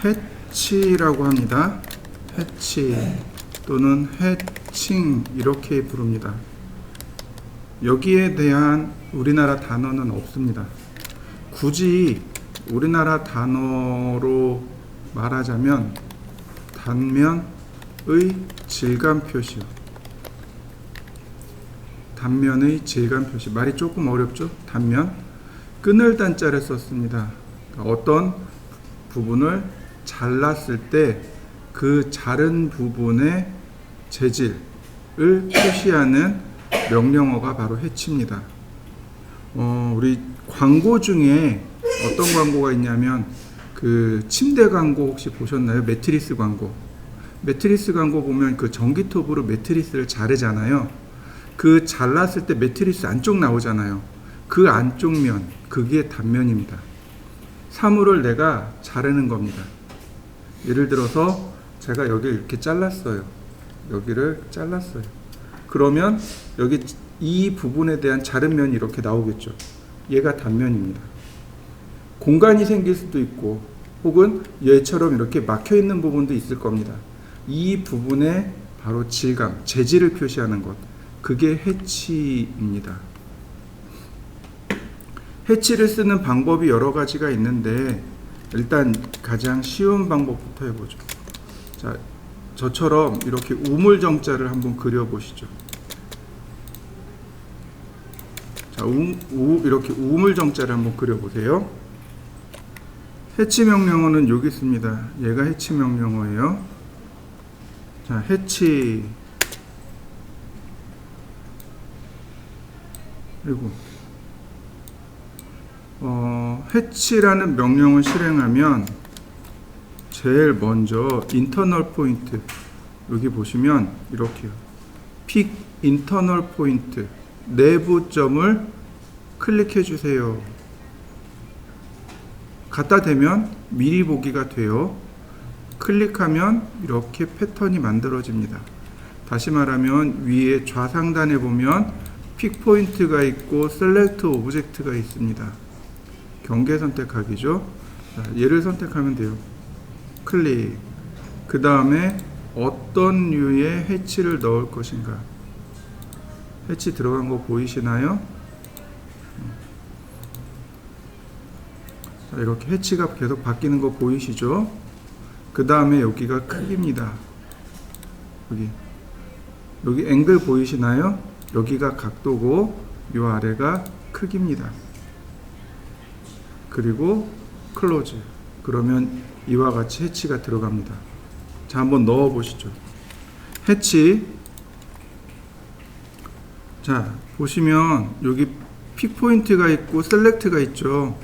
해치라고 합니다. 해치 또는 해칭 이렇게 부릅니다. 여기에 대한 우리나라 단어는 없습니다. 굳이 우리나라 단어로 말하자면 단면의 질감 표시요. 단면의 질감 표시. 말이 조금 어렵죠? 단면. 끊을 단자를 썼습니다. 어떤 부분을 잘랐을 때 그 자른 부분의 재질을 표시하는 명령어가 바로 해치입니다. 우리 광고 중에 어떤 광고가 있냐면 그 침대 광고 혹시 보셨나요? 매트리스 광고. 매트리스 광고 보면 그 전기톱으로 매트리스를 자르잖아요. 그 잘랐을 때 매트리스 안쪽 나오잖아요. 그 안쪽 면, 그게 단면입니다. 사물을 내가 자르는 겁니다. 예를 들어서 제가 여기를 이렇게 잘랐어요. 여기를 잘랐어요. 그러면 여기 이 부분에 대한 자른 면이 이렇게 나오겠죠. 얘가 단면입니다. 공간이 생길 수도 있고 혹은 얘처럼 이렇게 막혀 있는 부분도 있을 겁니다. 이 부분의 바로 질감, 재질을 표시하는 것, 그게 해치입니다. 해치를 쓰는 방법이 여러 가지가 있는데 일단 가장 쉬운 방법부터 해보죠. 자, 저처럼 이렇게 우물정자를 한번 그려보시죠. 자, 이렇게 우물정자를 한번 그려보세요. 해치 명령어는 여기 있습니다. 얘가 해치 명령어예요. 자, 해치. 그리고 해치라는 명령을 실행하면 제일 먼저 인터널 포인트, 여기 보시면 이렇게요. 픽 인터널 포인트, 내부점을 클릭해 주세요. 갖다 대면 미리 보기가 돼요. 클릭하면 이렇게 패턴이 만들어집니다. 다시 말하면 위에 좌상단에 보면 픽 포인트가 있고 셀렉트 오브젝트가 있습니다. 경계 선택하기죠. 자, 얘를 선택하면 돼요. 클릭. 그 다음에 어떤 류의 해치를 넣을 것인가. 해치 들어간 거 보이시나요? 자, 이렇게 해치가 계속 바뀌는 거 보이시죠? 그 다음에 여기가 크기입니다. 여기 앵글 보이시나요? 여기가 각도고 이 아래가 크기입니다. 그리고 클로즈. 그러면 이와 같이 해치가 들어갑니다. 자, 한번 넣어 보시죠. 해치. 자, 보시면 여기 픽 포인트가 있고 셀렉트가 있죠.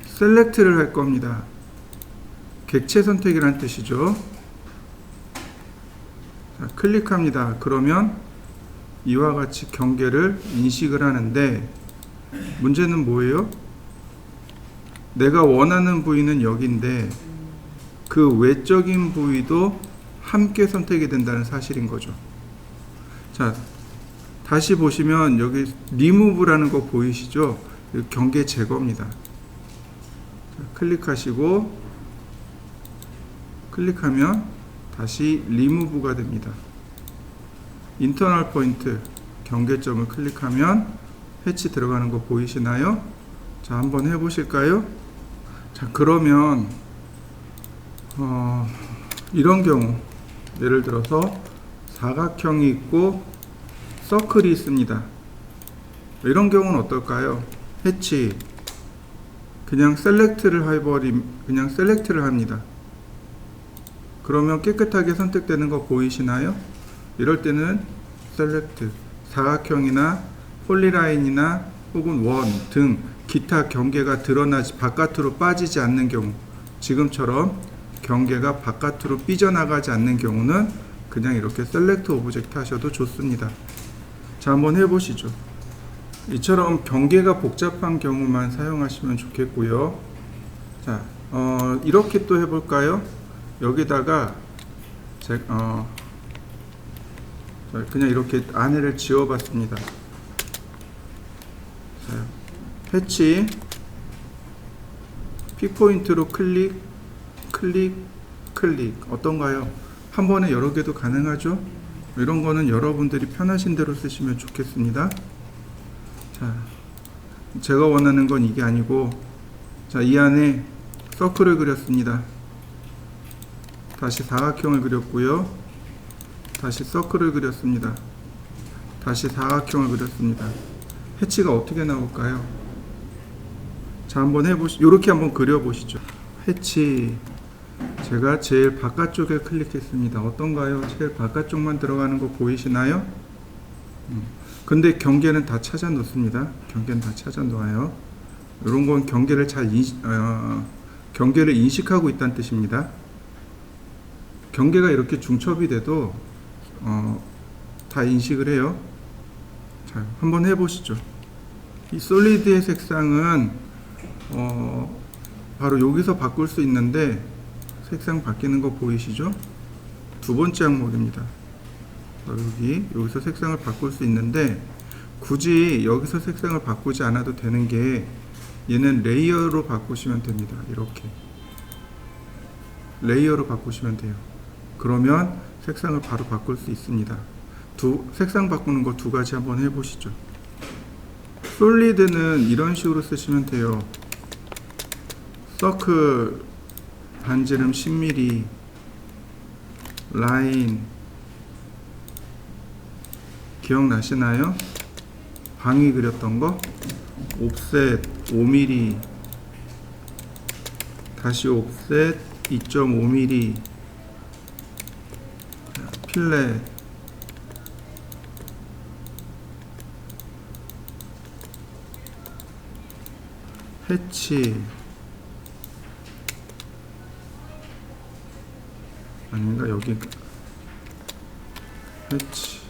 셀렉트를 할 겁니다. 객체 선택이란 뜻이죠. 자, 클릭합니다. 그러면 이와 같이 경계를 인식을 하는데 문제는 뭐예요? 내가 원하는 부위는 여기인데 그 외적인 부위도 함께 선택이 된다는 사실인 거죠. 자, 다시 보시면 여기 리무브라는 거 보이시죠? 경계 제거입니다. 자, 클릭하시고 클릭하면 다시 리무브가 됩니다. 인터널 포인트 경계점을 클릭하면 해치 들어가는 거 보이시나요? 자, 한번 해보실까요? 자, 그러면 이런 경우 예를 들어서 사각형이 있고 서클이 있습니다. 이런 경우는 어떨까요? 해치 그냥 셀렉트를 합니다. 그러면 깨끗하게 선택되는 거 보이시나요? 이럴 때는 셀렉트, 사각형이나 폴리라인이나 혹은 원 등 기타 경계가 드러나지 바깥으로 빠지지 않는 경우, 지금처럼 경계가 바깥으로 삐져나가지 않는 경우는 그냥 이렇게 셀렉트 오브젝트 하셔도 좋습니다. 자, 한번 해보시죠. 이처럼 경계가 복잡한 경우만 사용하시면 좋겠고요. 자, 이렇게 또 해볼까요? 여기다가 그냥 이렇게 안에를 지워봤습니다. 자, 해치 픽포인트로 클릭, 클릭, 클릭. 어떤가요? 한 번에 여러 개도 가능하죠? 이런 거는 여러분들이 편하신 대로 쓰시면 좋겠습니다. 자, 제가 원하는 건 이게 아니고, 자, 이 안에 서클을 그렸습니다. 다시 사각형을 그렸고요. 다시 서클을 그렸습니다. 다시 사각형을 그렸습니다. 해치가 어떻게 나올까요? 자, 한번 요렇게 한번 그려보시죠. 해치. 제가 제일 바깥쪽에 클릭했습니다. 어떤가요? 제일 바깥쪽만 들어가는 거 보이시나요? 근데 경계는 다 찾아 놓습니다. 경계는 다 찾아 놓아요. 이런 건 경계를 경계를 인식하고 있다는 뜻입니다. 경계가 이렇게 중첩이 돼도 다 인식을 해요. 자, 한번 해보시죠. 이 솔리드의 색상은 바로 여기서 바꿀 수 있는데, 색상 바뀌는 거 보이시죠? 두 번째 항목입니다. 여기서 색상을 바꿀 수 있는데, 굳이 여기서 색상을 바꾸지 않아도 되는 게, 얘는 레이어로 바꾸시면 됩니다. 이렇게 레이어로 바꾸시면 돼요. 그러면 색상을 바로 바꿀 수 있습니다. 색상 바꾸는 거 두 가지 한번 해보시죠. 솔리드는 이런 식으로 쓰시면 돼요. 서클 반지름 10mm, 라인 기억나시나요? 방이 그렸던 거, 옵셋 5mm, 다시 옵셋 2.5mm, 필렛, 해치, 아닌가? 여기 해치,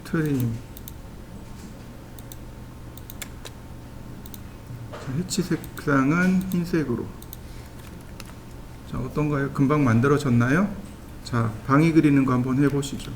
트림. 자, 해치 색상은 흰색으로. 자, 어떤가요? 금방 만들어졌나요? 자, 방이 그리는 거 한번 해보시죠.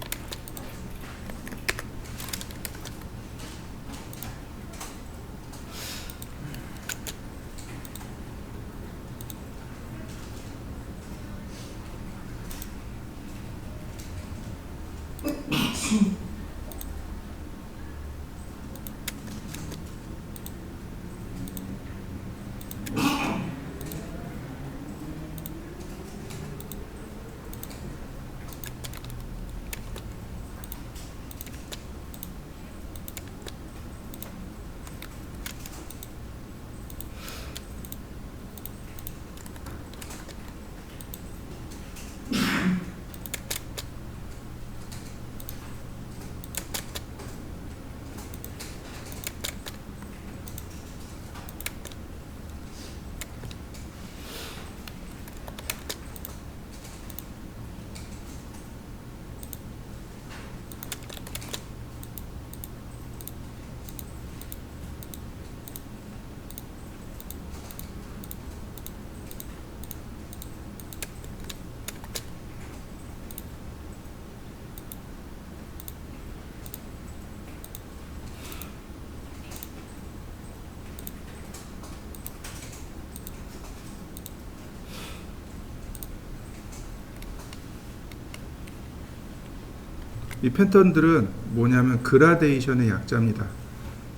이 패턴들은 뭐냐면 그라데이션의 약자입니다.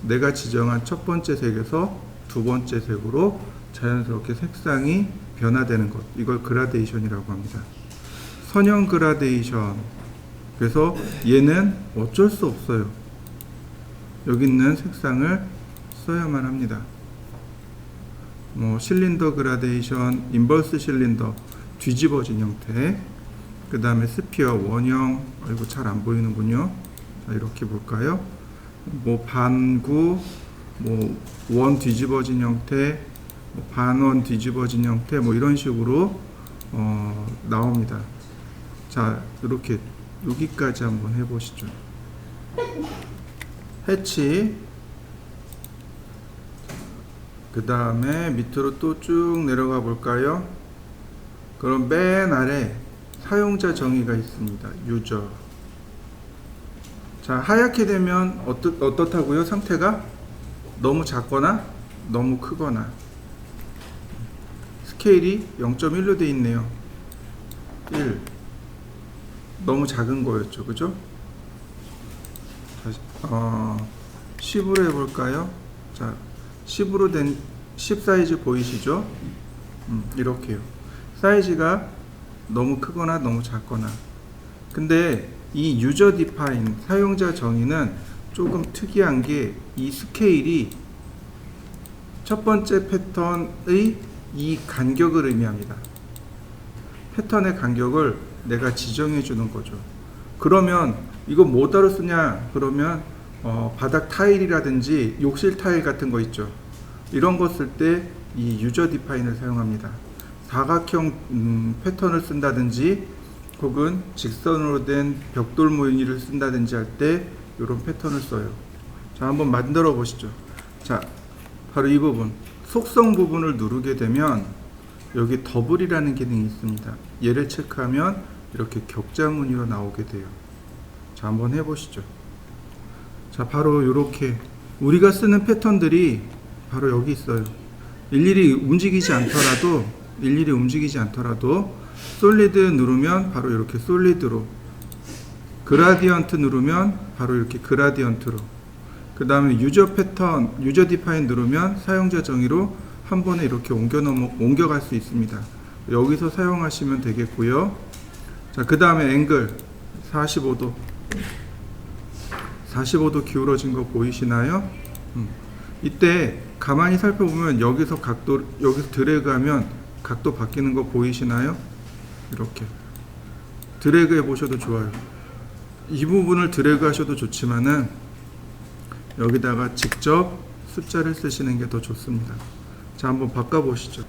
내가 지정한 첫 번째 색에서 두 번째 색으로 자연스럽게 색상이 변화되는 것, 이걸 그라데이션이라고 합니다. 선형 그라데이션. 그래서 얘는 어쩔 수 없어요. 여기 있는 색상을 써야만 합니다. 실린더 그라데이션, 인버스 실린더, 뒤집어진 형태, 그 다음에 스피어, 원형, 아이고 잘 안 보이는군요. 자, 이렇게 볼까요? 반구, 원 뒤집어진 형태, 반원 뒤집어진 형태, 이런 식으로 나옵니다. 자, 이렇게 여기까지 한번 해보시죠. 해치. 그 다음에 밑으로 또 쭉 내려가 볼까요? 그럼 맨 아래 사용자 정의가 있습니다. 유저. 자, 하얗게 되면 어떻다고요? 상태가 너무 작거나 너무 크거나. 스케일이 0.1로 되어 있네요. 1. 너무 작은 거였죠, 그죠? 다시 10으로 해볼까요? 자, 10으로 된 10 사이즈 보이시죠? 이렇게요. 사이즈가 너무 크거나 너무 작거나. 근데 이 유저 디파인 사용자 정의는 조금 특이한 게 이 스케일이 첫 번째 패턴의 이 간격을 의미합니다. 패턴의 간격을 내가 지정해 주는 거죠. 그러면 이거 뭐따로 쓰냐? 그러면 바닥 타일이라든지 욕실 타일 같은 거 있죠. 이런 거 쓸 때 이 유저 디파인을 사용합니다. 사각형 패턴을 쓴다든지 혹은 직선으로 된 벽돌 무늬를 쓴다든지 할 때 이런 패턴을 써요. 자, 한번 만들어 보시죠. 자, 바로 이 부분 속성 부분을 누르게 되면 여기 더블이라는 기능이 있습니다. 얘를 체크하면 이렇게 격자 무늬로 나오게 돼요. 자, 한번 해보시죠. 자, 바로 이렇게 우리가 쓰는 패턴들이 바로 여기 있어요. 일일이 움직이지 않더라도 솔리드 누르면 바로 이렇게 솔리드로, 그라디언트 누르면 바로 이렇게 그라디언트로, 그 다음에 유저 패턴, 유저 디파인 누르면 사용자 정의로 한 번에 이렇게 옮겨갈 수 있습니다. 여기서 사용하시면 되겠고요. 자, 그 다음에 앵글 45도 기울어진 거 보이시나요? 이때 가만히 살펴보면 여기서 드래그하면 각도 바뀌는 거 보이시나요? 이렇게 드래그 해 보셔도 좋아요. 이 부분을 드래그 하셔도 좋지만은 여기다가 직접 숫자를 쓰시는 게 더 좋습니다. 자, 한번 바꿔 보시죠.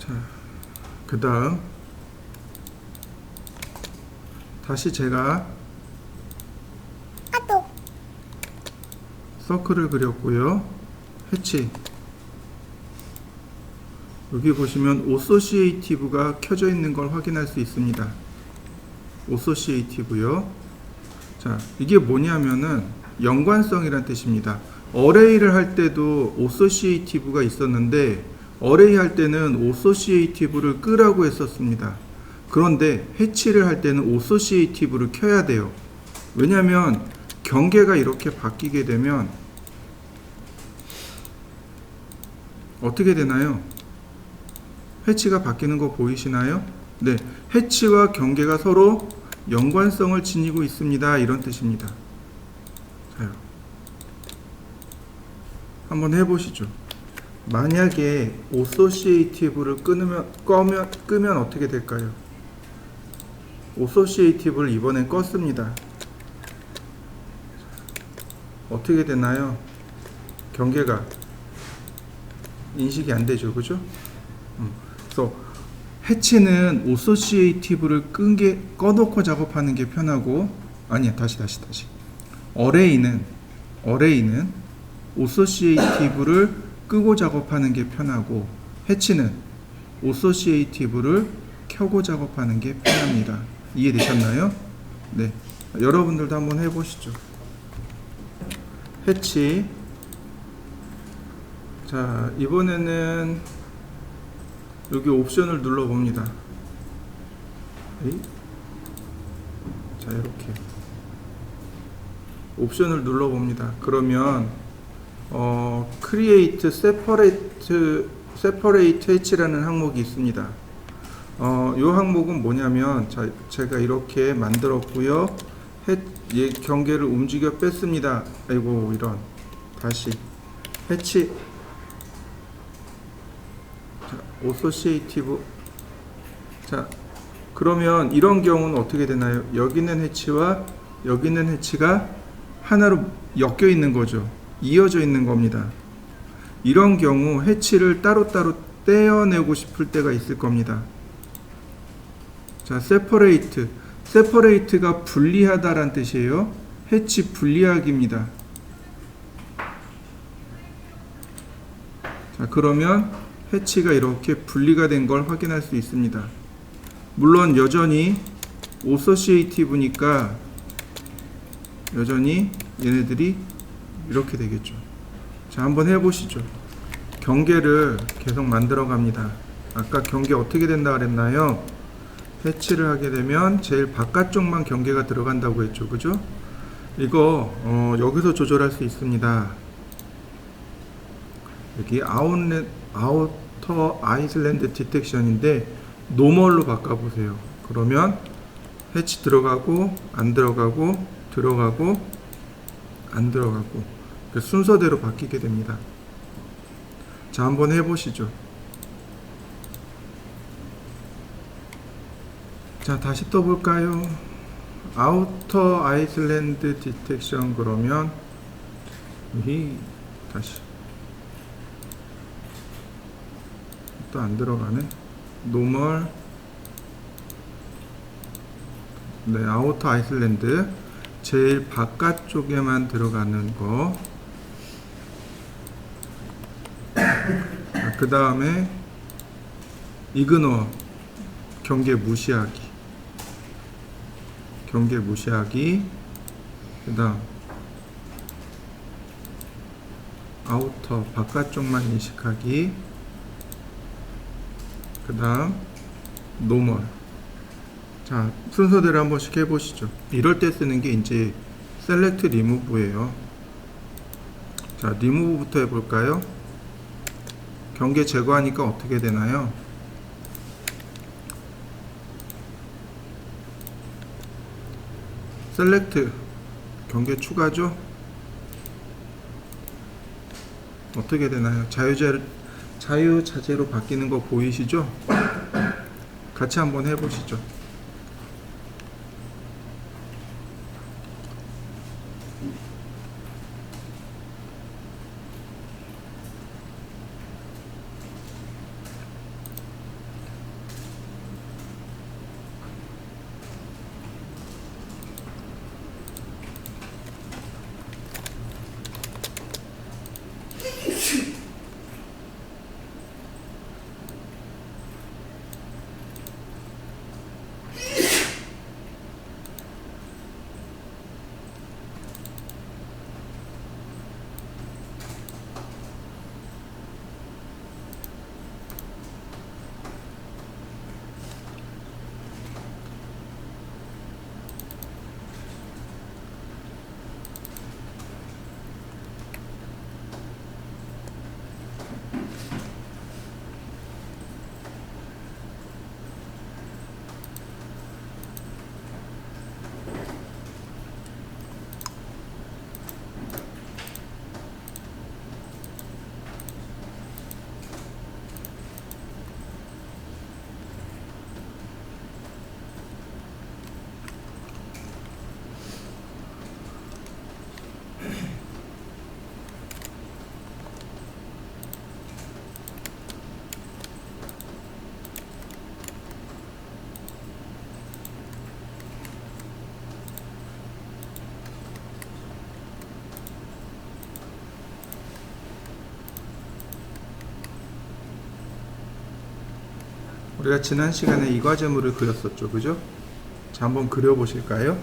자, 그 다음 다시 제가 서클을 그렸고요. 해치, 여기 보시면 오소시에이티브가 켜져 있는 걸 확인할 수 있습니다. 오소시에이티브요. 자, 이게 뭐냐면은 연관성이란 뜻입니다. 어레이를 할 때도 오소시에이티브가 있었는데 어레이 할 때는 오소시에이티브를 끄라고 했었습니다. 그런데 해치를 할 때는 오소시에이티브를 켜야 돼요. 왜냐하면 경계가 이렇게 바뀌게 되면 어떻게 되나요? 해치가 바뀌는 거 보이시나요? 네, 해치와 경계가 서로 연관성을 지니고 있습니다. 이런 뜻입니다. 자요. 한번 해보시죠. 만약에 오소시에이티브를 끄면 어떻게 될까요? 오소시에이티브를 이번엔 껐습니다. 어떻게 되나요? 경계가 인식이 안 되죠, 그죠? 그래서 해치는 오소시에이티브를 꺼놓고 작업하는 게 편하고, 아니야, 다시. 어레이는 오소시에이티브를 끄고 작업하는 게 편하고, 해치는 오소시에이티브를 켜고 작업하는 게 편합니다. 이해되셨나요? 네. 여러분들도 한번 해보시죠. 해치 자, 이번에는 여기 옵션을 눌러 봅니다. 자, 이렇게 옵션을 눌러 봅니다. 그러면 create separate hatch라는 항목이 있습니다. 이 항목은 뭐냐면, 자, 제가 이렇게 만들었고요. 경계를 움직여 뺐습니다. 아이고, 이런. 다시 해치. 자, associative. 자, 그러면 이런 경우는 어떻게 되나요? 여기 있는 해치와 여기 있는 해치가 하나로 엮여 있는 거죠. 이어져 있는 겁니다. 이런 경우 해치를 따로따로 떼어내고 싶을 때가 있을 겁니다. 자, separate가 분리하다란 뜻이에요. 해치 분리하기입니다. 자, 그러면 해치가 이렇게 분리가 된 걸 확인할 수 있습니다. 물론 여전히 associative니까 여전히 얘네들이 이렇게 되겠죠. 자, 한번 해보시죠. 경계를 계속 만들어 갑니다. 아까 경계 어떻게 된다 그랬나요? 해치를 하게 되면 제일 바깥쪽만 경계가 들어간다고 했죠. 그죠? 이거 여기서 조절할 수 있습니다. 여기 아우터 아이슬랜드 디텍션인데 노멀로 바꿔보세요. 그러면 해치 들어가고 안 들어가고 들어가고 안 들어가고 그 순서대로 바뀌게 됩니다. 자, 한번 해보시죠. 자, 다시 떠볼까요? 아우터 아이슬랜드 디텍션. 그러면 다시 또 안 들어가네. 노멀. 네, 아우터 아이슬랜드 제일 바깥쪽에만 들어가는 거. 그 다음에 이그노, 경계 무시하기. 경계 무시하기. 그 다음 아우터, 바깥쪽만 인식하기. 그 다음 노멀. 자, 순서대로 한 번씩 해보시죠. 이럴 때 쓰는 게 이제 셀렉트 리무브예요. 자, 리무브부터 해볼까요? 경계 제거하니까 어떻게 되나요? 셀렉트, 경계 추가죠? 어떻게 되나요? 자유자재로 바뀌는 거 보이시죠? 같이 한번 해보시죠. 우리가 지난 시간에 이 과제물을 그렸었죠. 그죠? 자, 한번 그려보실까요?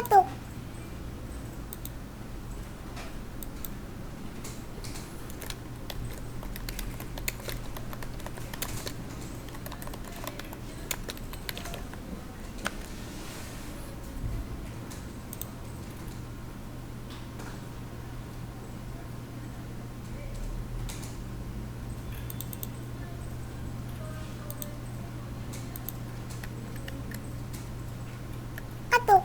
까똑. 까똑.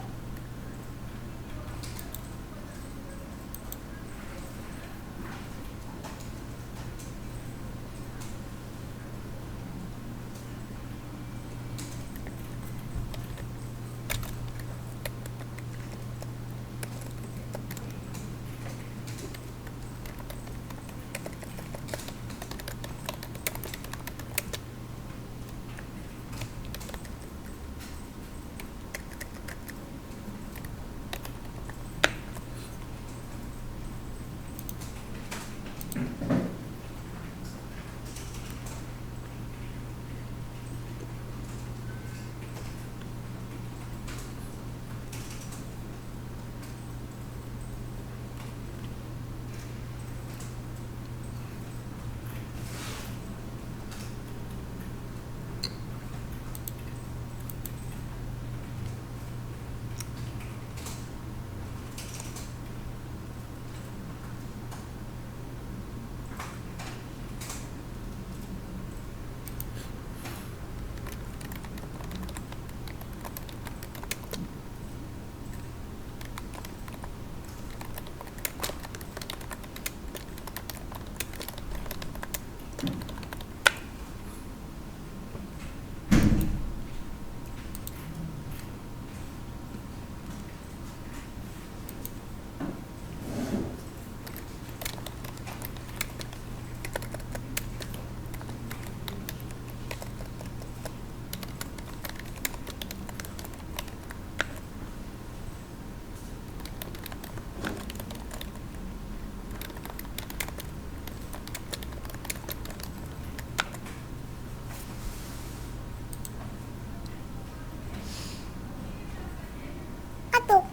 까똑.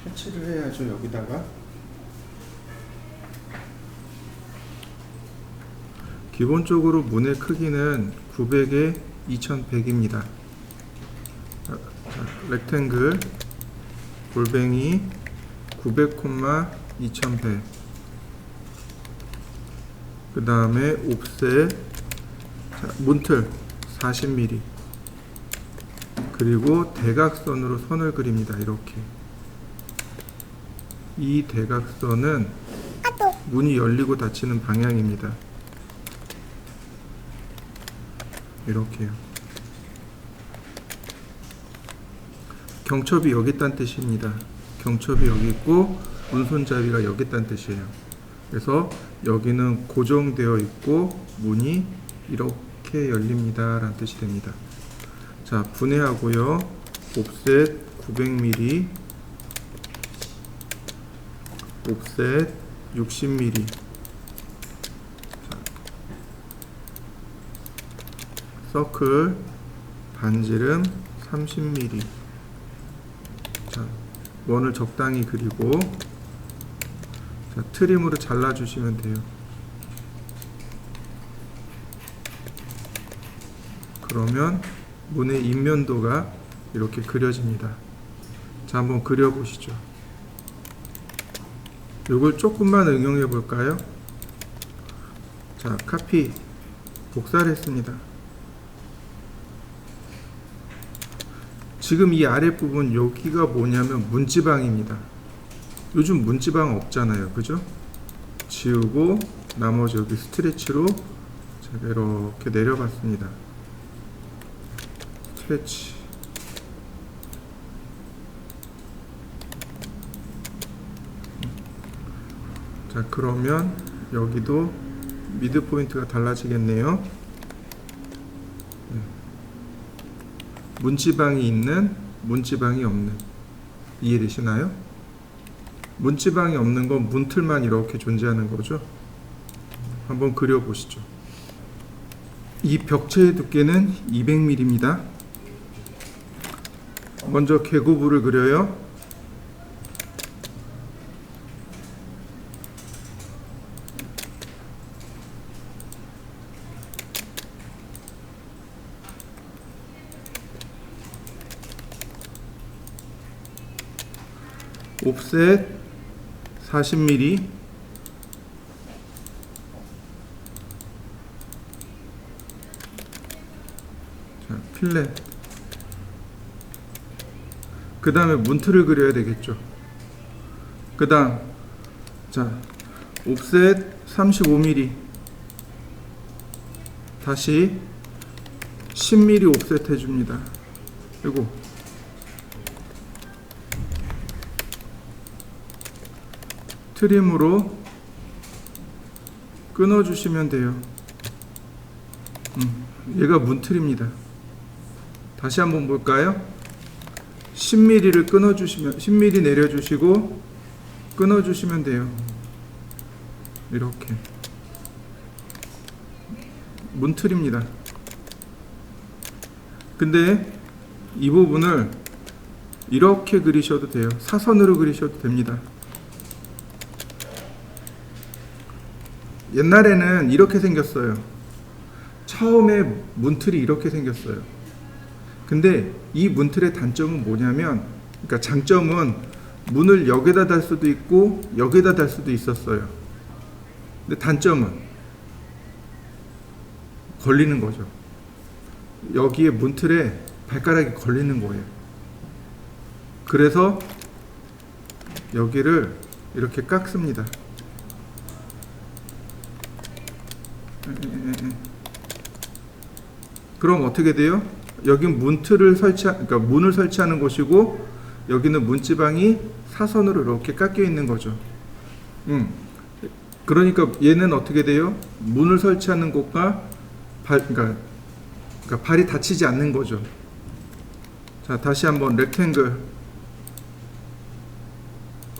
패치를 해야죠. 여기다가 기본적으로 문의 크기는 900에 2100입니다. 렉탱글 골뱅이 900,2100. 그 다음에 옵셋 문틀 40mm. 그리고 대각선으로 선을 그립니다. 이렇게. 이 대각선은 문이 열리고 닫히는 방향입니다. 이렇게요. 경첩이 여기 있다는 뜻입니다. 경첩이 여기 있고 문손잡이가 여기 있다는 뜻이에요. 그래서 여기는 고정되어 있고 문이 이렇게 열립니다 라는 뜻이 됩니다. 자, 분해하고요. 옵셋 900mm, 옵셋 60mm. 서클 반지름 30mm. 자, 원을 적당히 그리고 자, 트림으로 잘라주시면 돼요. 그러면 문의 인면도가 이렇게 그려집니다. 자, 한번 그려보시죠. 이걸 조금만 응용해 볼까요? 자, 카피 복사를 했습니다. 지금 이 아랫부분 여기가 뭐냐면 문지방입니다. 요즘 문지방 없잖아요. 그죠? 지우고 나머지 여기 스트레치로 제가 이렇게 내려봤습니다. 스트레치. 자, 그러면 여기도 미드 포인트가 달라지겠네요. 문지방이 있는, 문지방이 없는. 이해되시나요? 문지방이 없는 건 문틀만 이렇게 존재하는 거죠. 한번 그려보시죠. 이 벽체의 두께는 200mm입니다. 먼저 계고부를 그려요. 옵셋 40mm. 자, 필렛. 그 다음에 문틀을 그려야 되겠죠. 그 다음 자, 옵셋 35mm. 다시 10mm 옵셋 해줍니다. 그리고 트림으로 끊어주시면 돼요. 얘가 문틀입니다. 다시 한번 볼까요? 10mm를 끊어주시면 10mm 내려주시고 끊어주시면 돼요. 이렇게 문틀입니다. 근데 이 부분을 이렇게 그리셔도 돼요. 사선으로 그리셔도 됩니다. 옛날에는 이렇게 생겼어요. 처음에 문틀이 이렇게 생겼어요. 근데 이 문틀의 단점은 뭐냐면, 그러니까 장점은 문을 여기다 달 수도 있고 여기다 달 수도 있었어요. 근데 단점은 걸리는 거죠. 여기에 문틀에 발가락이 걸리는 거예요. 그래서 여기를 이렇게 깎습니다. 그럼 어떻게 돼요? 여긴 문틀을 그러니까 문을 설치하는 곳이고 여기는 문지방이 사선으로 이렇게 깎여 있는 거죠. 그러니까 얘는 어떻게 돼요? 문을 설치하는 곳과 그러니까 발이 닫히지 않는 거죠. 자, 다시 한번 렉탱글,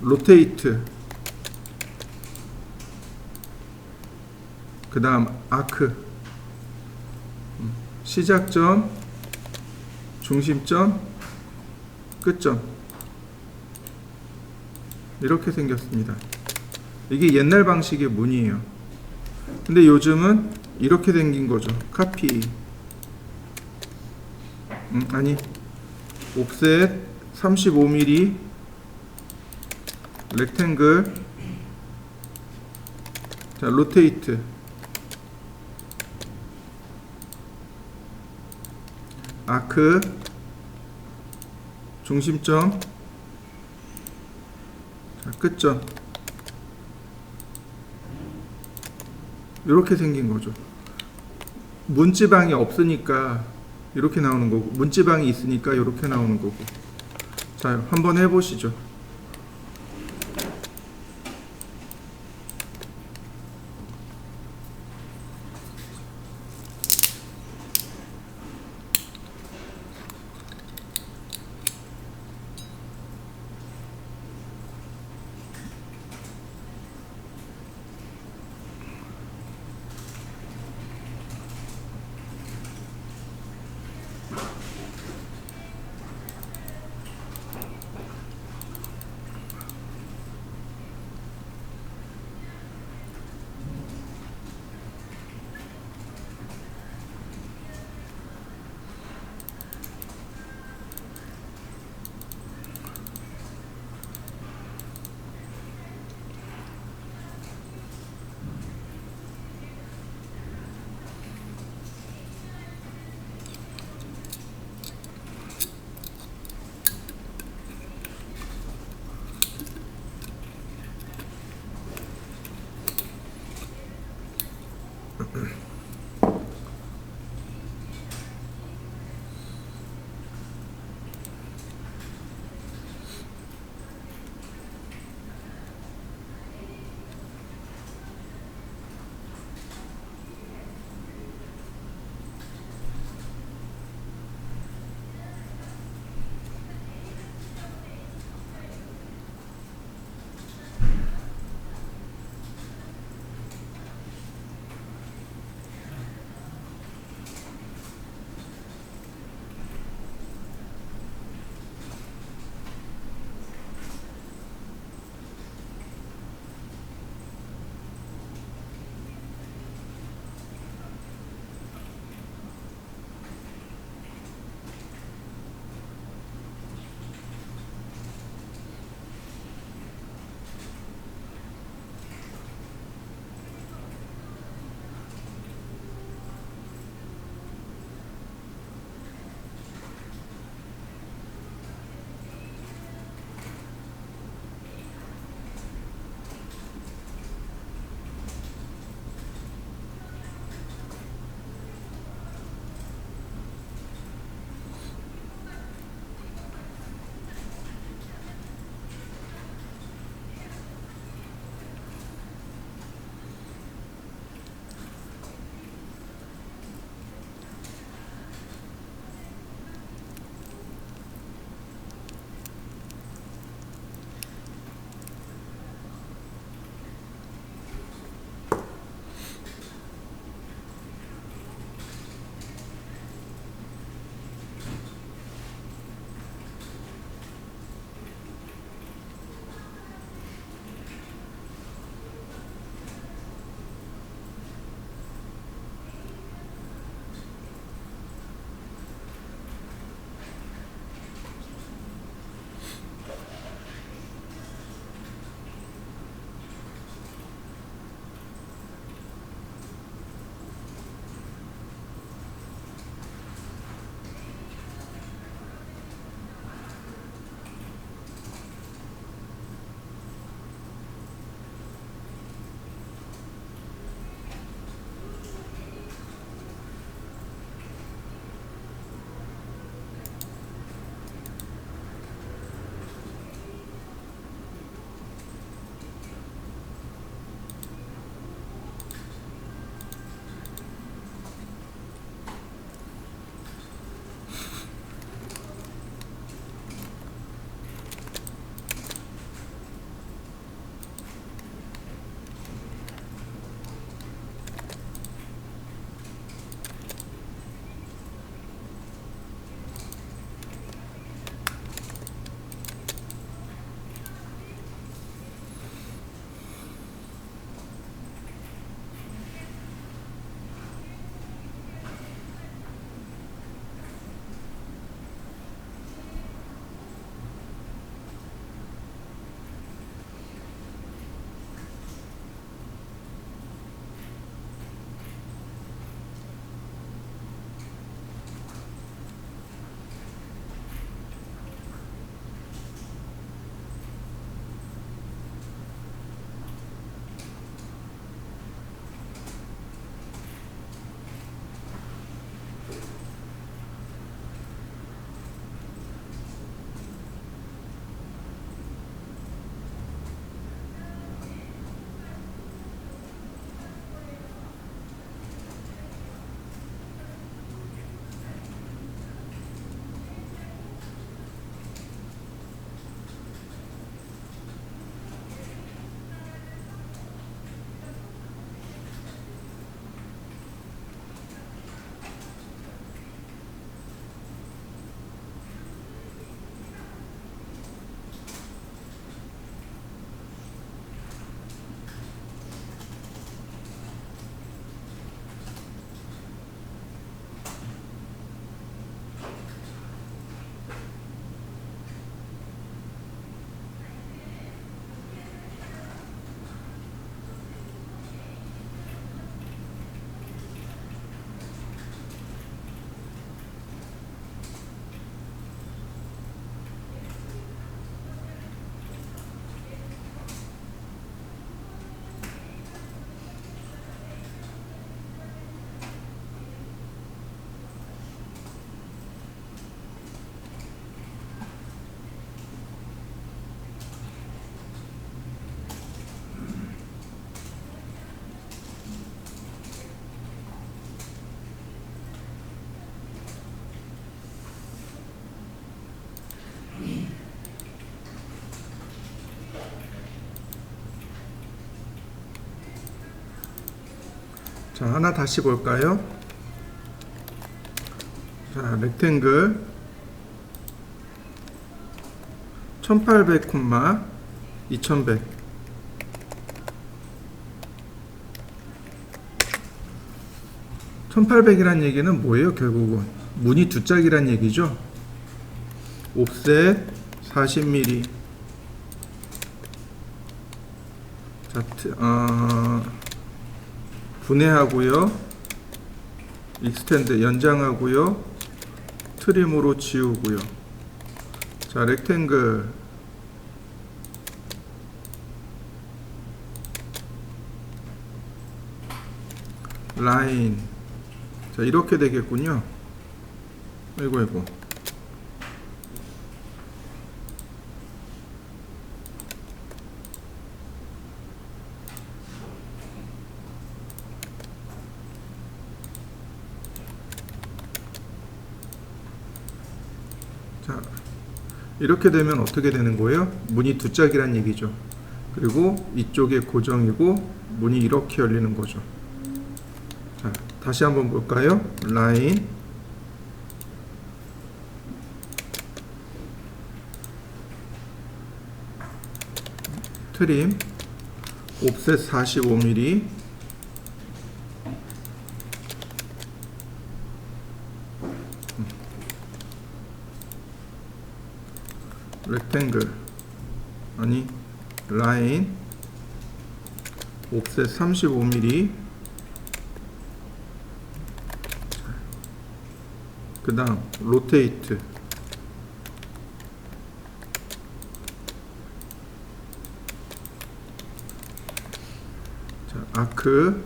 로테이트, 그 다음 아크. 시작점, 중심점, 끝점. 이렇게 생겼습니다. 이게 옛날 방식의 문이에요. 근데 요즘은 이렇게 생긴 거죠. 카피. 아니, 옵셋 35mm 렉탱글. 자, 로테이트. 아크. 중심점. 자, 끝점. 이렇게 생긴 거죠. 문지방이 없으니까 이렇게 나오는 거고, 문지방이 있으니까 이렇게 나오는 거고. 자, 한번 해보시죠. 자, 하나 다시 볼까요? 자, 렉탱글 1800, 2100. (1800) 얘기는 뭐예요? 결국은 무늬 두 짝이란 얘기죠. 옵셋 40mm. 자, 분해하고요, 익스텐드 연장하고요, 트림으로 지우고요. 자, 렉탱글 라인. 자, 이렇게 되겠군요. 아이고. 자, 이렇게 되면 어떻게 되는 거예요? 문이 두 짝이란 얘기죠. 그리고 이쪽에 고정이고 문이 이렇게 열리는 거죠. 자, 다시 한번 볼까요? 라인 트림 옵셋 45mm. 렉탱글 아니 라인 옵셋 35mm. 그 다음 로테이트 자, 아크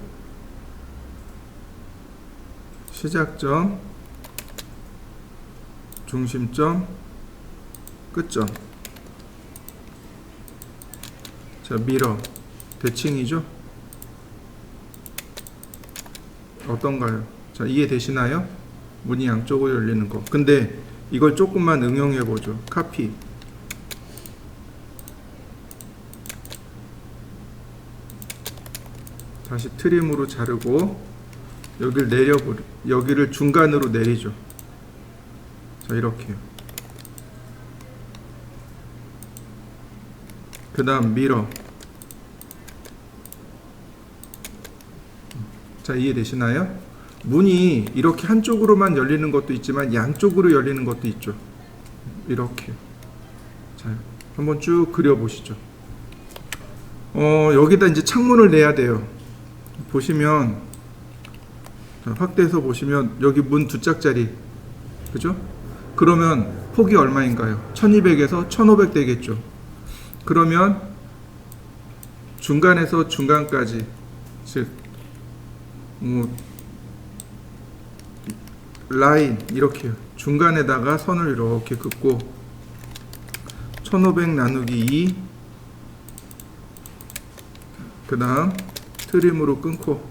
시작점 중심점 끝점. 자, 미러 대칭이죠. 어떤가요? 자, 이해되시나요? 문이 양쪽으로 열리는 거. 근데 이걸 조금만 응용해 보죠. 카피 다시 트림으로 자르고 여기를 중간으로 내리죠. 자, 이렇게요. 그 다음 미러. 자, 이해되시나요? 문이 이렇게 한쪽으로만 열리는 것도 있지만 양쪽으로 열리는 것도 있죠. 이렇게. 자, 한번 쭉 그려보시죠. 여기다 이제 창문을 내야 돼요. 보시면, 자, 확대해서 보시면 여기 문 두 짝짜리, 그죠? 그러면 폭이 얼마인가요? 1200에서 1500 되겠죠. 그러면 중간에서 중간까지, 즉 라인 이렇게요. 중간에다가 선을 이렇게 긋고 1500 나누기 2, 그 다음 트림으로 끊고.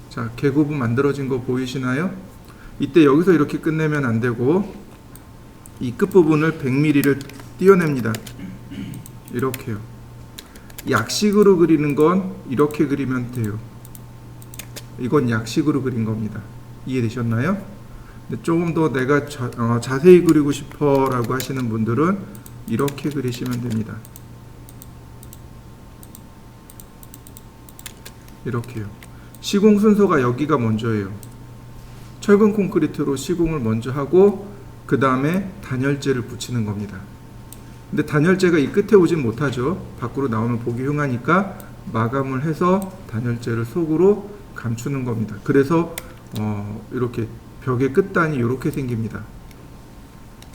자, 개구부 만들어진 거 보이시나요? 이때 여기서 이렇게 끝내면 안 되고 이 끝부분을 100mm를 띄어냅니다. 이렇게요. 약식으로 그리는 건 이렇게 그리면 돼요. 이건 약식으로 그린 겁니다. 이해되셨나요? 근데 조금 더 내가 자세히 그리고 싶어 라고 하시는 분들은 이렇게 그리시면 됩니다. 이렇게요. 시공 순서가 여기가 먼저예요. 철근 콘크리트로 시공을 먼저 하고 그 다음에 단열재를 붙이는 겁니다. 근데 단열재가 이 끝에 오진 못하죠. 밖으로 나오면 보기 흉하니까 마감을 해서 단열재를 속으로 감추는 겁니다. 그래서 이렇게 벽의 끝단이 이렇게 생깁니다.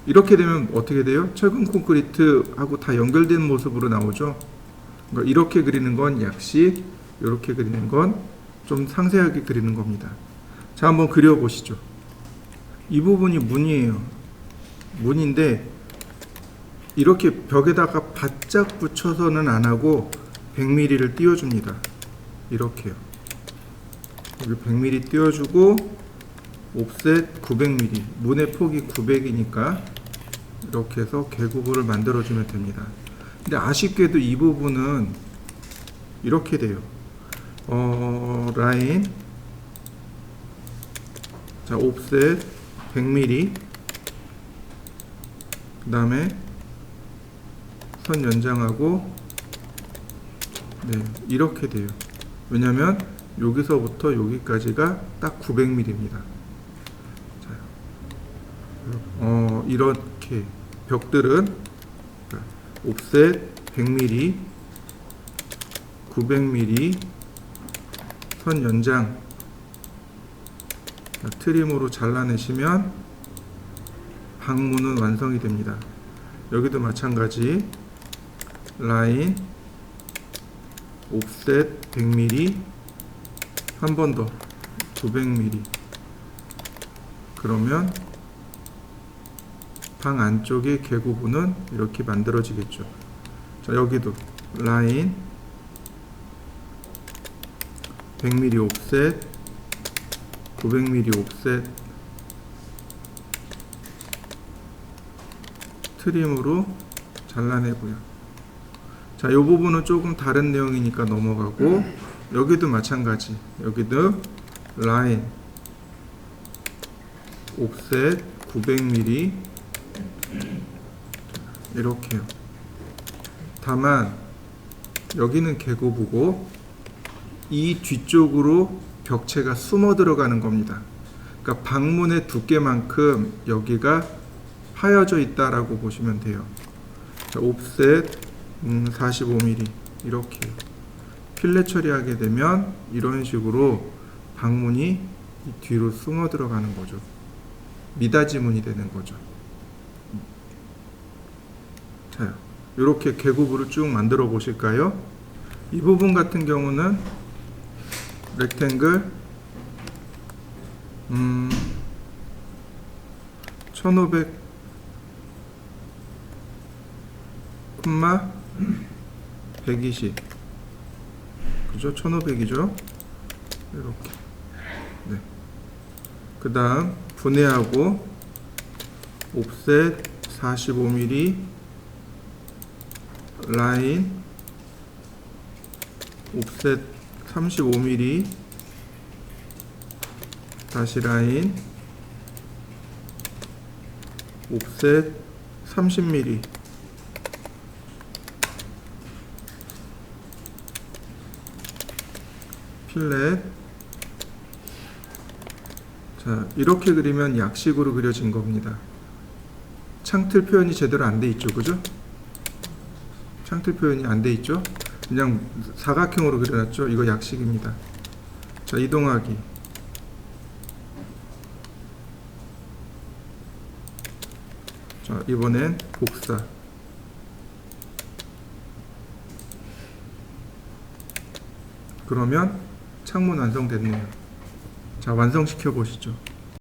이렇게 되면 어떻게 돼요? 철근 콘크리트하고 다 연결된 모습으로 나오죠. 그러니까 이렇게 그리는 건 약식, 이렇게 그리는 건 좀 상세하게 그리는 겁니다. 자, 한번 그려보시죠. 이 부분이 문이에요. 문인데 이렇게 벽에다가 바짝 붙여서는 안 하고 100mm를 띄워줍니다. 이렇게요. 여기 100mm 띄워주고 옵셋 900mm, 문의 폭이 900이니까 이렇게 해서 개구부를 만들어주면 됩니다. 근데 아쉽게도 이 부분은 이렇게 돼요. 라인, 자, 옵셋 100mm, 그 다음에 선 연장하고, 네, 이렇게 돼요. 왜냐면 여기서부터 여기까지가 딱 900mm입니다. 이렇게 벽들은 옵셋 100mm, 900mm 선 연장, 트림으로 잘라내시면 방문은 완성이 됩니다. 여기도 마찬가지 라인, 옵셋 100mm, 한 번 더 900mm. 그러면 방 안쪽의 개구부는 이렇게 만들어지겠죠. 자, 여기도 라인 100mm 옵셋, 900mm 옵셋, 트림으로 잘라내고요. 자, 이 부분은 조금 다른 내용이니까 넘어가고, 여기도 마찬가지, 여기도 라인 옵셋 900mm 이렇게요. 다만 여기는 개구부고 이 뒤쪽으로 벽체가 숨어 들어가는 겁니다. 그러니까 방문의 두께만큼 여기가 파여져 있다라고 보시면 돼요. 자, 옵셋 45mm 이렇게 필렛 처리하게 되면 이런 식으로 방문이 이 뒤로 숨어 들어가는 거죠. 미닫이문이 되는 거죠. 자, 이렇게 개구부를 쭉 만들어 보실까요? 이 부분 같은 경우는 렉탱글 1500 콤마 120, 그죠? 1500이죠? 이렇게. 네. 그 다음 분해하고 옵셋 45mm, 라인 옵셋 35mm, 다시 라인 옵셋 30mm, 필렛. 자, 이렇게 그리면 약식으로 그려진 겁니다. 창틀 표현이 제대로 안 돼 있죠, 그죠? 창틀 표현이 안 돼 있죠? 그냥 사각형으로 그려놨죠? 이거 약식입니다. 자, 이동하기. 자, 이번엔 복사. 그러면 창문 완성됐네요. 자, 완성시켜 보시죠.